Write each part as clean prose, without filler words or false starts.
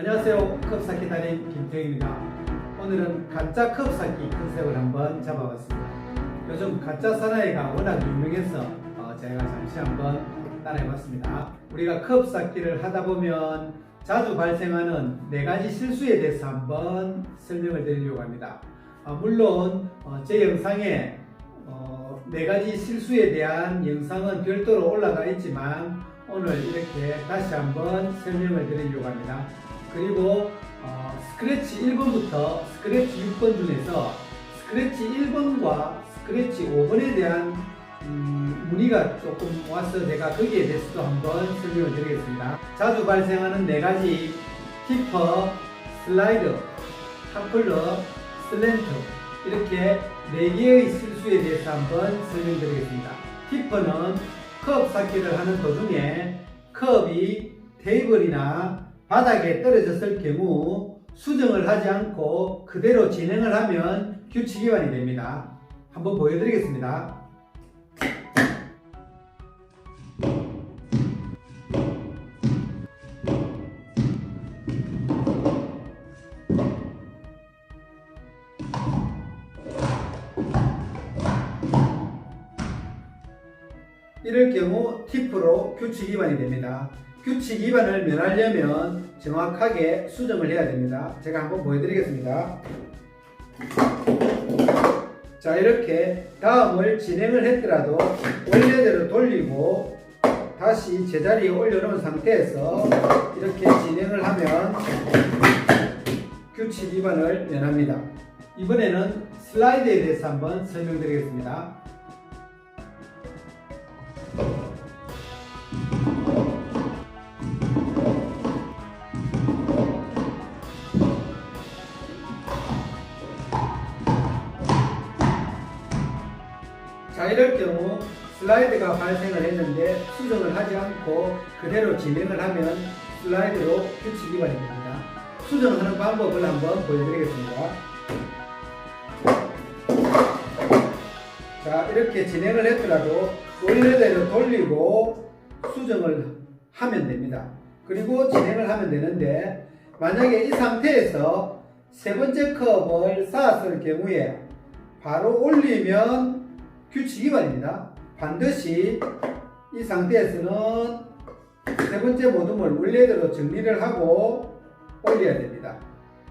안녕하세요. 컵쌓기 달인 김태형입니다. 오늘은 가짜 컵쌓기 컨셉을 한번 잡아봤습니다. 요즘 가짜 사나이가 워낙 유명해서 제가 잠시 한번 따라해봤습니다. 우리가 컵쌓기를 하다 보면 자주 발생하는 4가지 실수에 대해서 한번 설명을 드리려고 합니다. 물론 제 영상에 4가지 실수에 대한 영상은 별도로 올라가 있지만 오늘 이렇게 다시 한번 설명을 드리려고 합니다. 그리고 스크래치 1번부터 스크래치 6번 중에서 스크래치 1번과 스크래치 5번에 대한 문의가 조금 와서 제가 거기에 대해서도 한번 설명을 드리겠습니다. 자주 발생하는 4가지 티퍼, 슬라이드, 타플러, 슬랜트 이렇게 4개의 실수에 대해서 한번 설명드리겠습니다. 티퍼는 컵 쌓기를 하는 도중에 컵이 테이블이나 바닥에 떨어졌을 경우 수정을 하지 않고 그대로 진행을 하면 규칙 위반이 됩니다. 한번 보여드리겠습니다. 이럴 경우 티프로 규칙 위반이 됩니다. 규칙 위반을 면하려면 정확하게 수정을 해야 됩니다. 제가 한번 보여드리겠습니다. 자, 이렇게 다음을 진행을 했더라도 원래대로 돌리고 다시 제자리에 올려놓은 상태에서 이렇게 진행을 하면 규칙 위반을 면합니다. 이번에는 슬라이드에 대해서 한번 설명드리겠습니다. 자, 이럴 경우 슬라이드가 발생을 했는데 수정을 하지 않고 그대로 진행을 하면 슬라이드로 규칙 위반이 됩니다. 수정하는 방법을 한번 보여드리겠습니다. 자, 이렇게 진행을 했더라도 원래대로 돌리고 수정을 하면 됩니다. 그리고 진행을 하면 되는데 만약에 이 상태에서 세 번째 컵을 쌓았을 경우에 바로 올리면 규칙 위반입니다. 반드시 이 상태에서는 세 번째 모둠을 원래대로 정리를 하고 올려야 됩니다.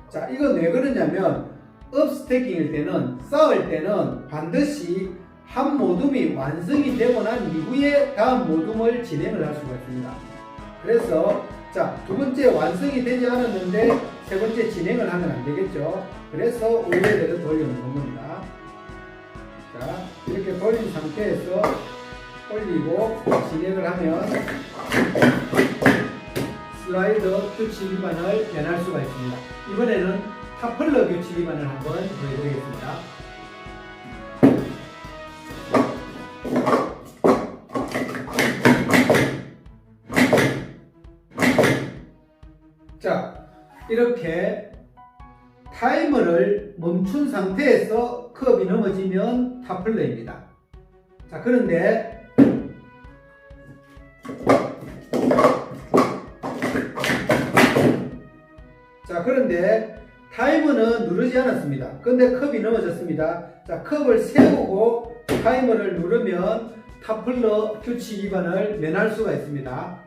자, 이건 왜 그러냐면 업스태킹일 때는, 쌓을 때는 반드시 한 모둠이 완성이 되고 난 이후에 다음 모둠을 진행을 할 수가 있습니다. 그래서 자, 두 번째 완성이 되지 않았는데 세 번째 진행을 하면 안 되겠죠. 그래서 원래대로 돌려놓는 겁니다. 자, 이렇게 돌린 상태에서 올리고 진행을 하면 슬라이드 규칙 위반을 면할 수가 있습니다. 이번에는 타플러 규칙 위반을 한번 보여드리겠습니다. 자, 이렇게 타이머를 멈춘 상태에서 컵이 넘어지면 타플러입니다. 자, 그런데 타이머는 누르지 않았습니다. 근데 컵이 넘어졌습니다. 자, 컵을 세우고 타이머를 누르면 타플러 규칙 위반을 면할 수가 있습니다.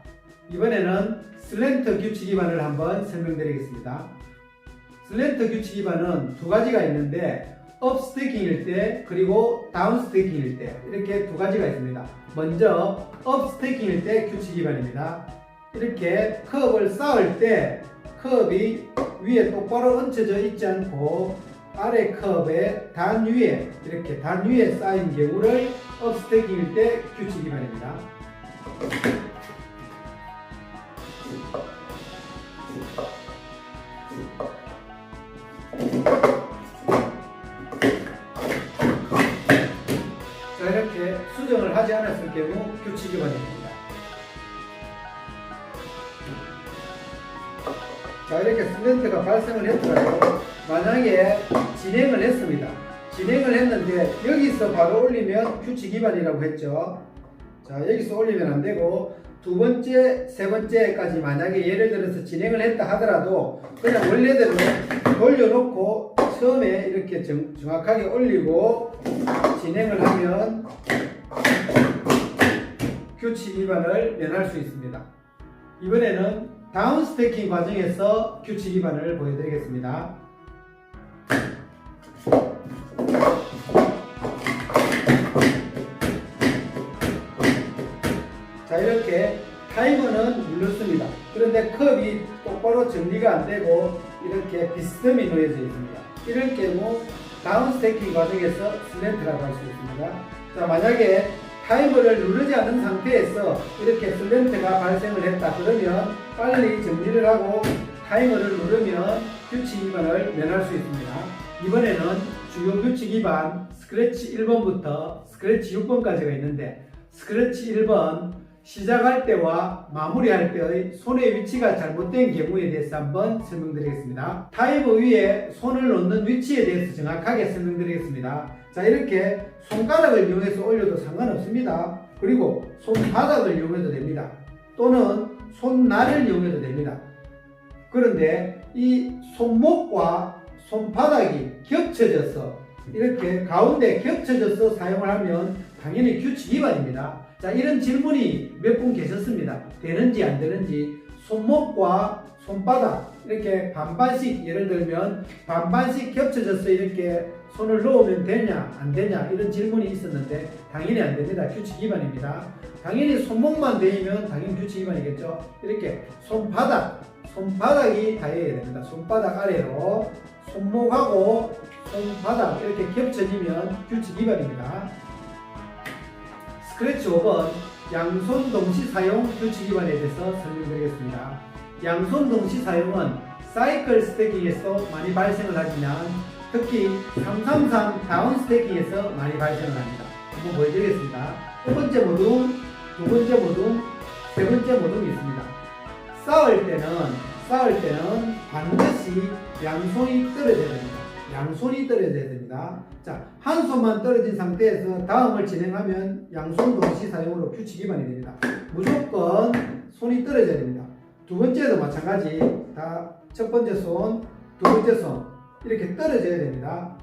이번에는 슬랜트 규칙 위반을 한번 설명드리겠습니다. 슬랜트 규칙 위반은 2가지가 있는데 업스태킹일 때 그리고 다운스태킹일 때 이렇게 2가지가 있습니다. 먼저 업스태킹일 때 규칙 위반입니다. 이렇게 컵을 쌓을 때 컵이 위에 똑바로 얹혀져 있지 않고 아래 컵의 단 위에 이렇게 단 위에 쌓인 경우를 업스태킹일 때 규칙 위반입니다. 자, 이렇게 수정을 하지 않았을 경우 규칙 위반입니다. 자, 이렇게 슬랜트가 발생을 했더라도 만약에 진행을 했습니다. 진행을 했는데 여기서 바로 올리면 규칙 위반이라고 했죠. 자, 여기서 올리면 안 되고 두 번째, 세 번째까지 만약에 예를 들어서 진행을 했다 하더라도 그냥 원래대로 돌려놓고 처음에 이렇게 정확하게 올리고 진행을 하면 규칙 위반을 면할 수 있습니다. 이번에는 다운 스태킹 과정에서 규칙 위반을 보여드리겠습니다. 자, 이렇게 타이머는 눌렀습니다. 그런데 컵이 똑바로 정리가 안 되고 이렇게 비스듬히 놓여져 있습니다. 이럴 경우 다운 스태킹 과정에서 슬랜트라고 할 수 있습니다. 자, 만약에 타이머를 누르지 않은 상태에서 이렇게 슬랜트가 발생을 했다 그러면 빨리 정리를 하고 타이머를 누르면 규칙 위반을 면할 수 있습니다. 이번에는 주요 규칙 위반 스크래치 1번부터 스크래치 6번까지가 있는데 스크래치 1번 시작할 때와 마무리할 때의 손의 위치가 잘못된 경우에 대해서 한번 설명드리겠습니다. 타이머 위에 손을 놓는 위치에 대해서 정확하게 설명드리겠습니다. 자, 이렇게 손가락을 이용해서 올려도 상관없습니다. 그리고 손바닥을 이용해도 됩니다. 또는 손날을 이용해도 됩니다. 그런데 이 손목과 손바닥이 겹쳐져서 이렇게 가운데 겹쳐져서 사용을 하면 당연히 규칙 위반입니다. 자, 이런 질문이 몇 분 계셨습니다. 되는지 안 되는지. 손목과 손바닥 이렇게 반반씩, 예를 들면 반반씩 겹쳐져서 이렇게 손을 놓으면 되냐 안 되냐 이런 질문이 있었는데 당연히 안 됩니다. 규칙 위반입니다. 당연히 손목만 대이면 당연히 규칙 위반이겠죠. 이렇게 손바닥이 닿아야 됩니다. 손바닥 아래로 손목하고 손바닥 이렇게 겹쳐지면 규칙 위반입니다. 스크래치 5번 양손 동시 사용 규칙 위반에 대해서 설명드리겠습니다. 양손 동시 사용은 사이클 스태킹에서 많이 발생을 하지만 특히 333 다운 스태킹에서 많이 발생을 합니다. 한번 보여드리겠습니다. 첫 번째 모둠, 두 번째 모둠, 세 번째 모둠이 있습니다. 싸울 때는 반드시 양손이 떨어져야 됩니다. 양손이 떨어져야 됩니다. 자, 한 손만 떨어진 상태에서 다음을 진행하면 양손 동시 사용으로 규칙 위반이 됩니다. 무조건 손이 떨어져야 됩니다. 두 번째도 마찬가지. 다 첫 번째 손, 두 번째 손 이렇게 떨어져야 됩니다.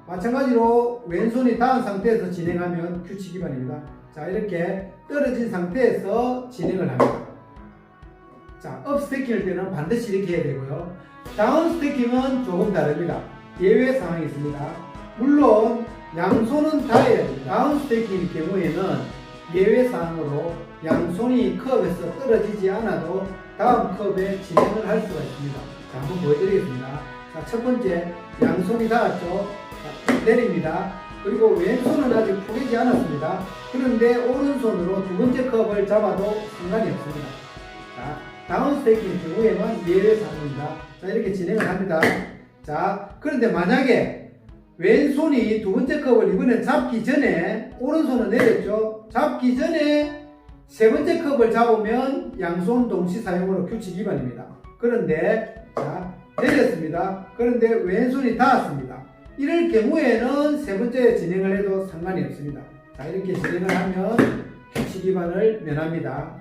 마찬가지로 왼손이 닿은 상태에서 진행하면 규칙 위반입니다. 자, 이렇게 떨어진 상태에서 진행을 합니다. 자, 업 스태킹일 때는 반드시 이렇게 해야 되고요. 다운 스태킹은 조금 다릅니다. 예외 상황이 있습니다. 물론 양손은 닿아야 됩니다. 다운 스태킹일 경우에는 예외 사항으로 양손이 컵에서 떨어지지 않아도 다음 컵에 진행을 할 수가 있습니다. 자, 한번 보여드리겠습니다. 자, 첫 번째 양손이 닿았죠. 자, 내립니다. 그리고 왼손은 아직 포개지 않았습니다. 그런데 오른손으로 두 번째 컵을 잡아도 상관이 없습니다. 자, 다운 스태킹 경우에만 예외 사항입니다. 자, 이렇게 진행을 합니다. 자, 그런데 만약에 왼손이 두 번째 컵을 이번에 잡기 전에 오른손은 내렸죠. 잡기 전에 세 번째 컵을 잡으면 양손 동시 사용으로 규칙 위반입니다. 그런데 자, 내렸습니다. 그런데 왼손이 닿았습니다. 이럴 경우에는 세 번째 진행을 해도 상관이 없습니다. 자, 이렇게 진행을 하면 규칙 위반을 면합니다.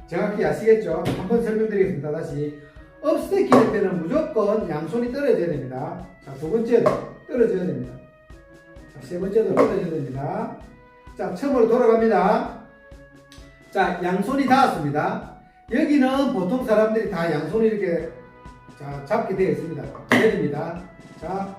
정확히 아시겠죠? 한번 설명드리겠습니다. 다시 업 스태킹일 때는 무조건 양손이 떨어져야 됩니다. 자, 두 번째도 떨어져야 됩니다. 자, 세 번째도 떨어져야 됩니다. 자, 처음으로 돌아갑니다. 자, 양손이 닿았습니다. 여기는 보통 사람들이 다 양손이 이렇게 자, 잡게 되어 있습니다. 내립니다. 자,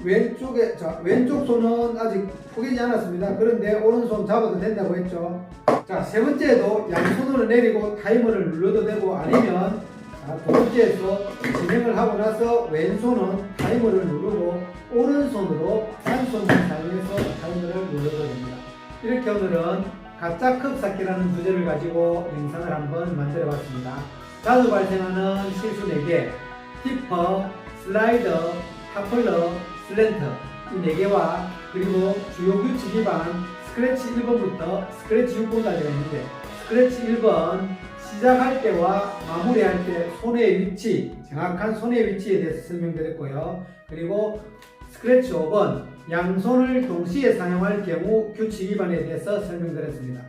왼쪽 손은 아직 포개지 않았습니다. 그런데 오른손 잡아도 된다고 했죠. 자, 세 번째도 양손으로 내리고 타이머를 눌러도 되고 아니면 자, 두 번째에서 진행을 하고 나서 왼손은 타이머를 누르고 오른손으로 한 손을 사용해서 타이머를 눌러도 됩니다. 이렇게 오늘은 가짜 컵 쌓기라는 주제를 가지고 영상을 한번 만들어 봤습니다. 자주 발생하는 실수 4개, 티퍼, 슬라이더, 타플러, 슬랜터 이 4개와 그리고 주요 규칙 위반 스크래치 1번부터 스크래치 6번까지가 있는데 스크래치 1번 시작할 때와 마무리할 때 손의 위치, 정확한 손의 위치에 대해서 설명드렸고요. 그리고 스크래치 5번 양손을 동시에 사용할 경우 규칙 위반에 대해서 설명드렸습니다.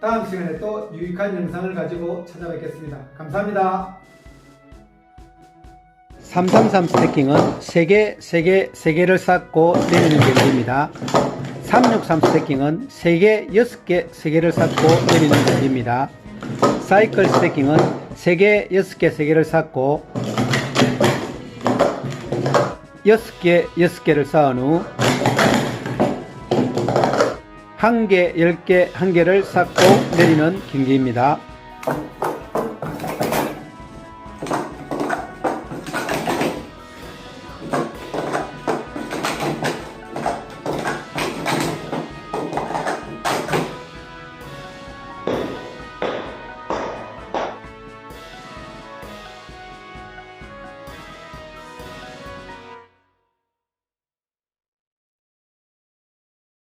다음 시간에 또 유익한 영상을 가지고 찾아뵙겠습니다. 감사합니다. 333 스태킹은 3개를 쌓고 내리는 경기입니다. 363 스태킹은 3개, 6개, 3개를 쌓고 내리는 경기입니다. 사이클 스태킹은 3개, 6개, 3개를 쌓고 6개, 6개를 쌓은 후 1개, 10개, 1개를 쌓고 내리는 경기입니다.